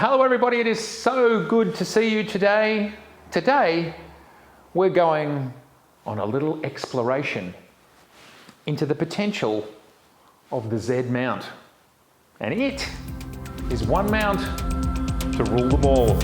Hello everybody, it is so good to see you today. Today, we're going on a little exploration into the potential of the Z mount. And it is one mount to rule them all.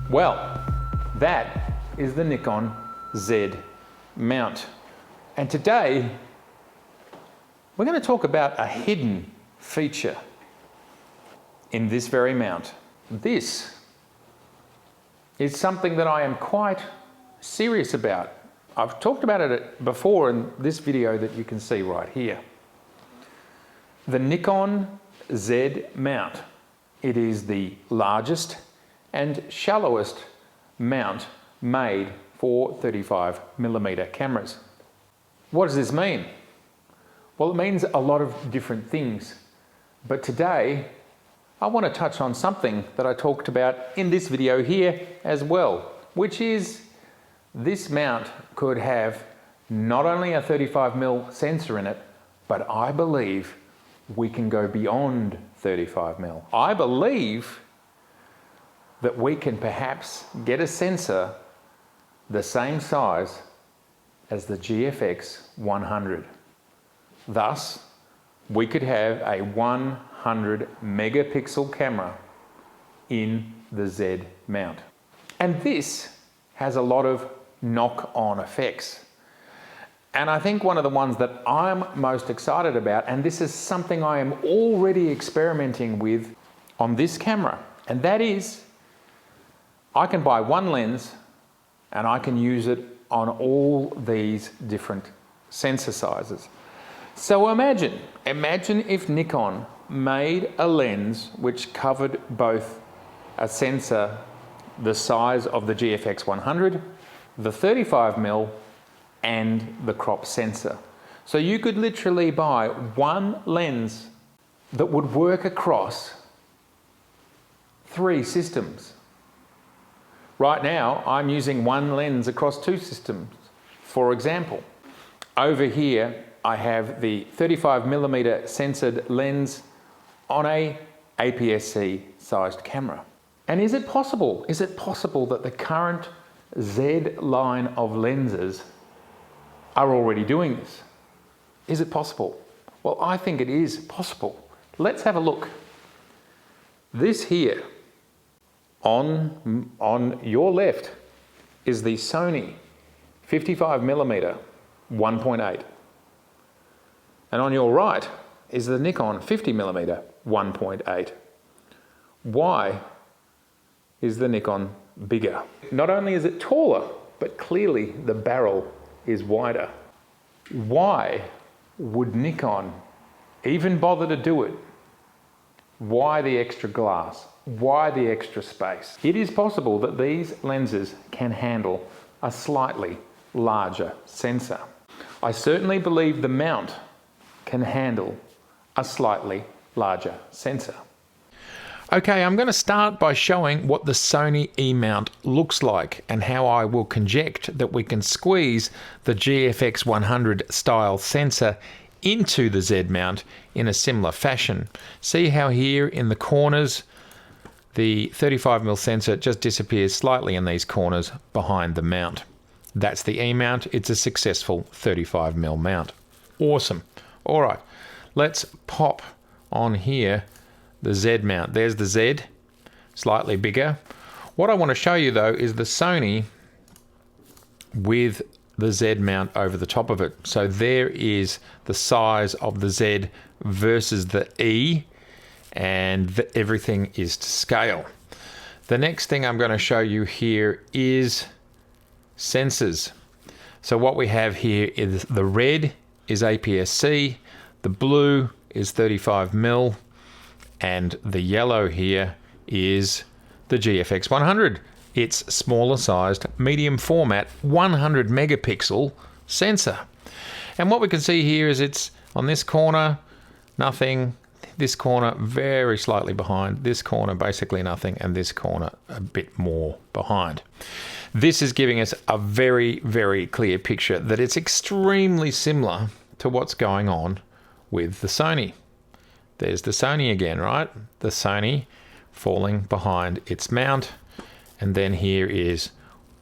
Well, that is the Nikon Z mount. And today, we're going to talk about a hidden feature in this very mount. This is something that I am quite serious about. I've talked about it before in this video that you can see right here. The Nikon Z mount. It is the largest and shallowest mount made for 35mm cameras. What does this mean? Well, it means a lot of different things, but today I want to touch on something that I talked about in this video here as well, which is this mount could have not only a 35mm sensor in it, but I believe we can go beyond 35mm. I believe that we can perhaps get a sensor the same size as the GFX 100. Thus, we could have a 100 megapixel camera in the Z mount. And this has a lot of knock-on effects. And I think one of the ones that I'm most excited about, and this is something I am already experimenting with on this camera, and that is I can buy one lens and I can use it on all these different sensor sizes. So imagine if Nikon made a lens which covered both a sensor the size of the GFX 100, the 35mm and the crop sensor. So you could literally buy one lens that would work across 3 systems. Right now, I'm using one lens across 2 systems. For example, over here, I have the 35mm censored lens on a APS-C sized camera. And is it possible that the current Z line of lenses are already doing this? Is it possible? Well, I think it is possible. Let's have a look. This here, on your left is the Sony 55mm 1.8, and on your right is the Nikon 50mm 1.8. Why is the Nikon bigger? Not only is it taller, but clearly the barrel is wider. Why would Nikon even bother to do it? Why the extra glass? Why the extra space? It is possible that these lenses can handle a slightly larger sensor. I certainly believe the mount can handle a slightly larger sensor. Okay, I'm going to start by showing what the Sony E-mount looks like and how I will conject that we can squeeze the GFX 100 style sensor into the Z mount in a similar fashion. See how here in the corners the 35mm sensor just disappears slightly in these corners behind the mount. That's the E-mount. It's a successful 35mm mount. Awesome. All right, let's pop on here the Z mount. There's the Z, slightly bigger. What I want to show you though is the Sony with the Z mount over the top of it. So there is the size of the Z versus the E, and everything is to scale. The next thing I'm going to show you here is sensors. So what we have here is the red is APS-C, the blue is 35mm, and the yellow here is the GFX 100. It's smaller sized, medium format, 100 megapixel sensor. And what we can see here is it's on this corner, nothing. this corner very slightly behind, this corner basically nothing, and this corner a bit more behind. This is giving us a very, very clear picture that it's extremely similar to what's going on with the Sony. There's the Sony again, right? The Sony falling behind its mount. And then here is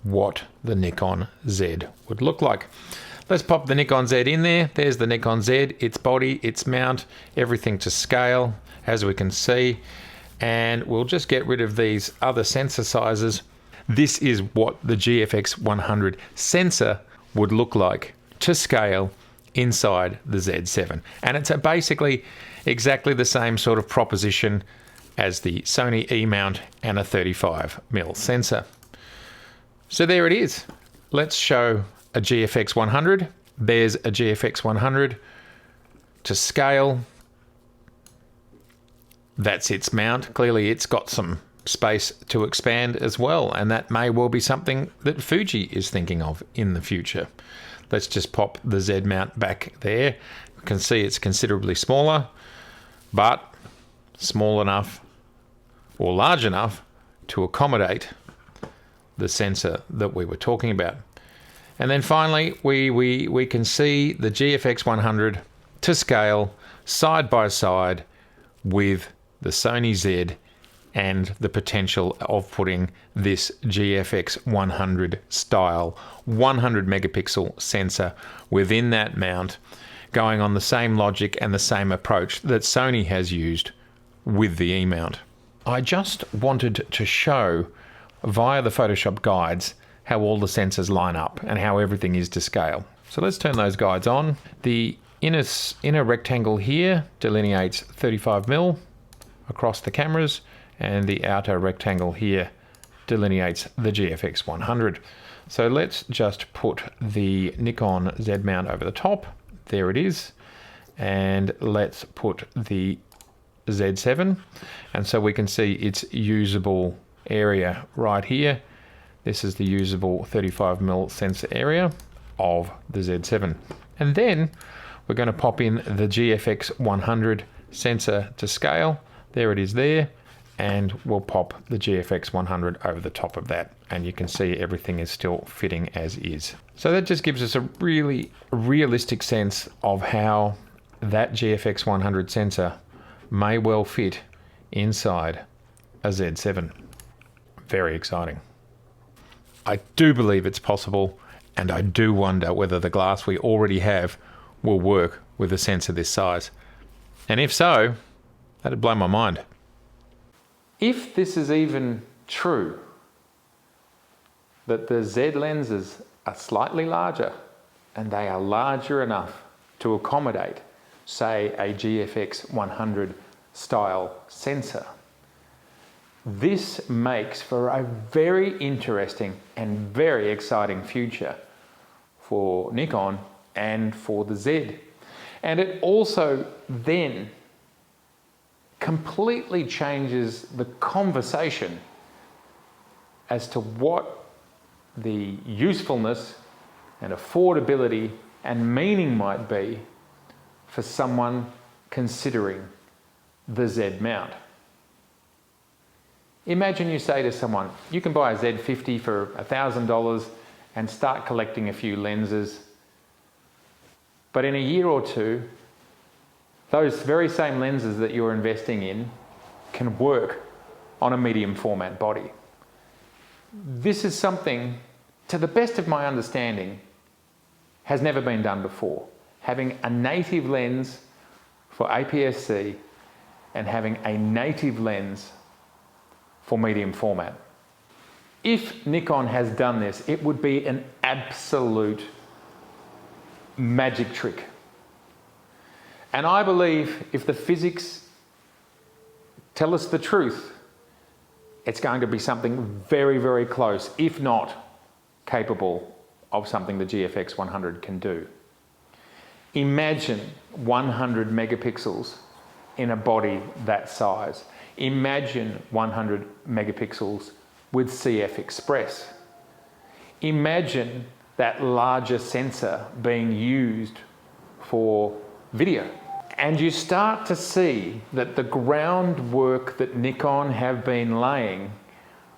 what the Nikon Z would look like. Let's pop the Nikon Z in there. There's the Nikon Z, its body, its mount, everything to scale, as we can see. And we'll just get rid of these other sensor sizes. This is what the GFX 100 sensor would look like to scale inside the Z7. And it's basically exactly the same sort of proposition as the Sony E mount and a 35mm sensor. So there it is. Let's show a GFX 100. There's a GFX 100 to scale. That's its mount. Clearly it's got some space to expand as well, and that may well be something that Fuji is thinking of in the future. Let's just pop the Z mount back there. You can see it's considerably smaller, but small enough or large enough to accommodate the sensor that we were talking about. And then finally, we can see the GFX 100 to scale side by side with the Sony Z and the potential of putting this GFX 100 style 100 megapixel sensor within that mount, going on the same logic and the same approach that Sony has used with the E mount. I just wanted to show via the Photoshop guides how all the sensors line up and how everything is to scale. So let's turn those guides on. The inner rectangle here delineates 35mm across the cameras, and the outer rectangle here delineates the GFX 100. So let's just put the Nikon Z mount over the top. There it is. And let's put the Z7. And so we can see its usable area right here. This is the usable 35mm sensor area of the Z7. And then we're going to pop in the GFX 100 sensor to scale. There it is there. And we'll pop the GFX 100 over the top of that. And you can see everything is still fitting as is. So that just gives us a really realistic sense of how that GFX 100 sensor may well fit inside a Z7. Very exciting. I do believe it's possible, and I do wonder whether the glass we already have will work with a sensor this size. And if so, that'd blow my mind. If this is even true, that the Z lenses are slightly larger and they are larger enough to accommodate, say, a GFX 100 style sensor, this makes for a very interesting and very exciting future for Nikon and for the Z. And it also then completely changes the conversation as to what the usefulness and affordability and meaning might be for someone considering the Z mount. Imagine you say to someone, you can buy a Z50 for $1,000 and start collecting a few lenses, but in a year or two, those very same lenses that you're investing in can work on a medium format body. This is something, to the best of my understanding, has never been done before. Having a native lens for APS-C and having a native lens for medium format. If Nikon has done this, it would be an absolute magic trick. And I believe if the physics tell us the truth, it's going to be something very, very close, if not capable of something the GFX 100 can do. Imagine 100 megapixels in a body that size. Imagine 100 megapixels with CF Express. Imagine that larger sensor being used for video. And you start to see that the groundwork that Nikon have been laying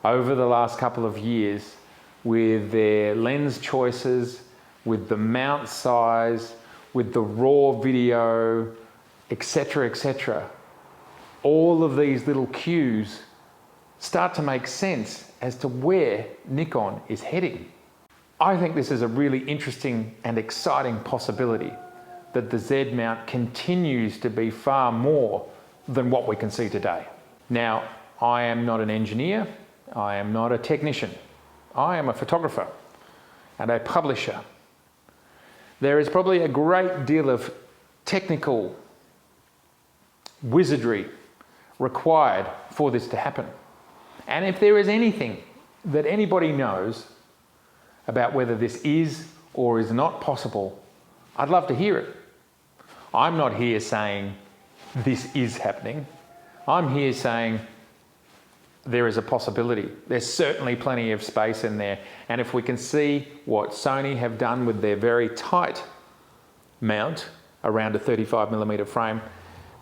over the last couple of years with their lens choices, with the mount size, with the raw video, etc., etc. All of these little cues start to make sense as to where Nikon is heading. I think this is a really interesting and exciting possibility, that the Z mount continues to be far more than what we can see today. Now, I am not an engineer, I am not a technician, I am a photographer and a publisher. There is probably a great deal of technical wizardry required for this to happen. And if there is anything that anybody knows about whether this is or is not possible, I'd love to hear it. I'm not here saying this is happening. I'm here saying there is a possibility. There's certainly plenty of space in there. And if we can see what Sony have done with their very tight mount around a 35mm frame,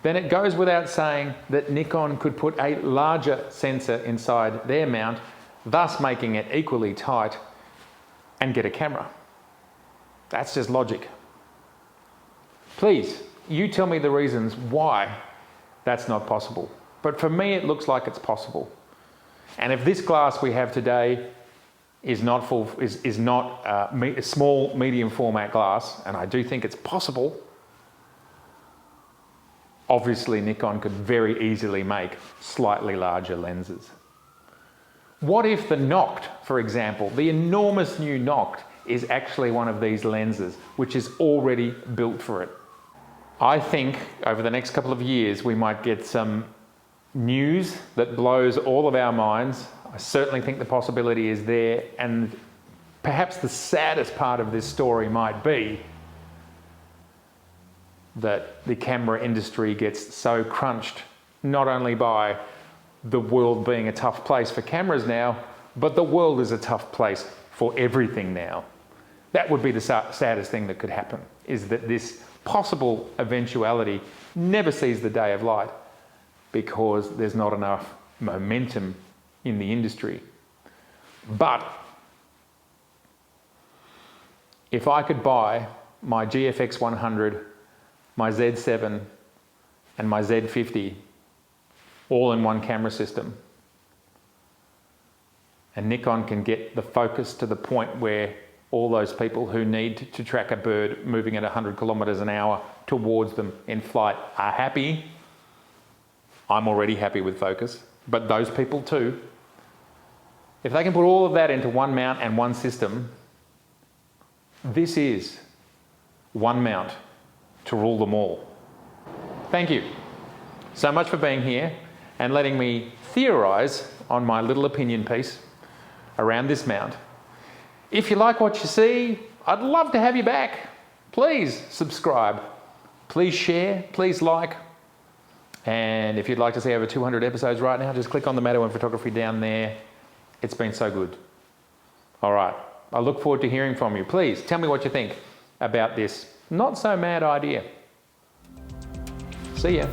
then it goes without saying that Nikon could put a larger sensor inside their mount, thus making it equally tight, and get a camera. That's just logic. Please, you tell me the reasons why that's not possible. But for me, it looks like it's possible. And if this glass we have today is not a small, medium format glass, and I do think it's possible, obviously Nikon could very easily make slightly larger lenses. What if the Noct, for example, the enormous new Noct, is actually one of these lenses, which is already built for it? I think over the next couple of years we might get some news that blows all of our minds. I certainly think the possibility is there, and perhaps the saddest part of this story might be that the camera industry gets so crunched, not only by the world being a tough place for cameras now, but the world is a tough place for everything now. That would be the saddest thing that could happen, is that this possible eventuality never sees the day of light because there's not enough momentum in the industry. But if I could buy my GFX 100, my Z7 and my Z50 all in one camera system, and Nikon can get the focus to the point where all those people who need to track a bird moving at 100 kilometers an hour towards them in flight are happy. I'm already happy with focus, but those people too. If they can put all of that into one mount and one system, this is one mount to rule them all. Thank you so much for being here and letting me theorize on my little opinion piece around this mount. If you like what you see, I'd love to have you back. Please subscribe, please share, please like. And if you'd like to see over 200 episodes right now, just click on the Megapixels photography down there. It's been so good. All right, I look forward to hearing from you. Please tell me what you think about this not so mad idea. See ya.